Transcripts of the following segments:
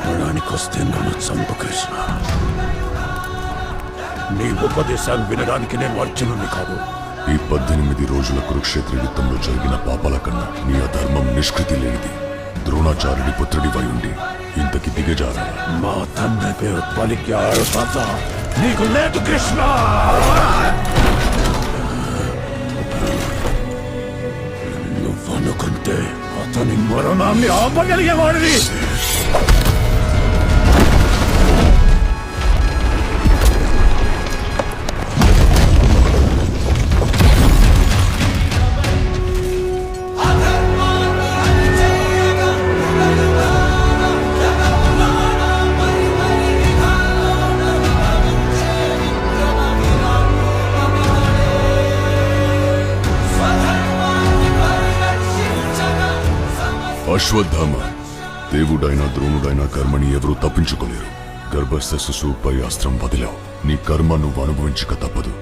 చంపడానికొస్తే నన్ను చంపు కృష్ణ. నీ ఉపదేశాలు వినడానికి నేను అర్జునుడిని కాదు. ఈ 18 రోజుల కురుక్షేత్ర యుద్ధంలో జరిగిన పాపాల కన్నా నీ అధర్మం నిష్కృతి లేనిది. ద్రోణాచార్యుడి పుత్రుడివై ఉండి ఇంతకి దిగజారా. మా తండ్రి పేరు పలికి అర్హత నీకు లేదు కృష్ణ. నువ్వనుకుంటే అతని మరణాన్ని ఆపగలిగేవాడిని. అశ్వత్థామ, దేవుడైనా ద్రోణుడైనా కర్మని ఎవరూ తప్పించుకోలేరు. గర్భస్థ శిశువుపై అస్త్రం వదిలావు. నీ కర్మ నువ్వు అనుభవించక తప్పదు.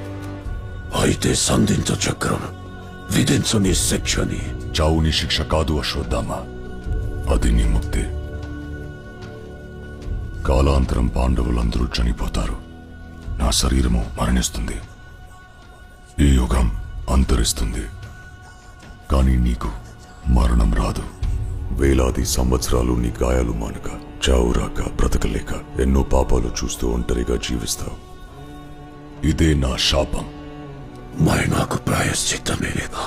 అయితే సంధించు చక్రం, విధించు నీ శిక్షని. చావు నీ శిక్ష కాదు అశ్వత్థామ, అది నీ ముక్తి. కాలాంతరం పాండవులందరూ చనిపోతారు. నా శరీరము మరణిస్తుంది. ఈ యుగం అంతరిస్తుంది. కానీ నీకు మరణం రాదు. వేలాది సంవత్సరాలు నీ గాయాలు మానక, చావు రాక, బ్రతకలేక ఎన్నో పాపాలు చూస్తూ ఒంటరిగా జీవిస్తావు. ఇదే నా శాపం. మరి నాకు ప్రాయశ్చిత్తమే లేదా?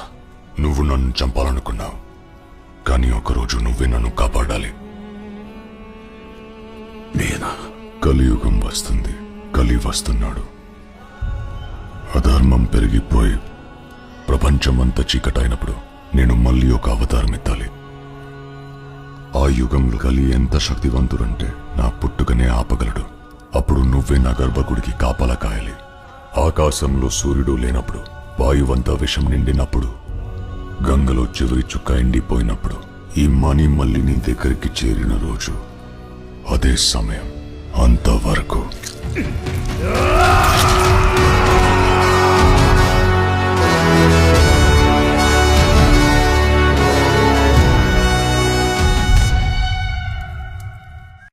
నువ్వు నన్ను చంపాలనుకున్నావు, కానీ ఒకరోజు నువ్వే నన్ను కాపాడాలి. నేనా? కలియుగం వస్తుంది. కలి వస్తున్నాడు. అధర్మం పెరిగిపోయి ప్రపంచమంతా చీకటైనప్పుడు నేను మళ్ళీ ఒక అవతారం ఎత్తాలి. ఆ యుగంలో కలి ఎంత శక్తివంతుడంటే నా పుట్టుకనే ఆపగలడు. అప్పుడు నువ్వే నా గర్భగుడికి కాపలా కాయాలి. ఆకాశంలో సూర్యుడు లేనప్పుడు, వాయువంతా విషం నిండినప్పుడు, గంగలో చివరి చుక్క ఎండిపోయినప్పుడు, ఈ మణి మళ్ళీ నీ దగ్గరికి చేరిన రోజు అదే సమయం. అంతవరకు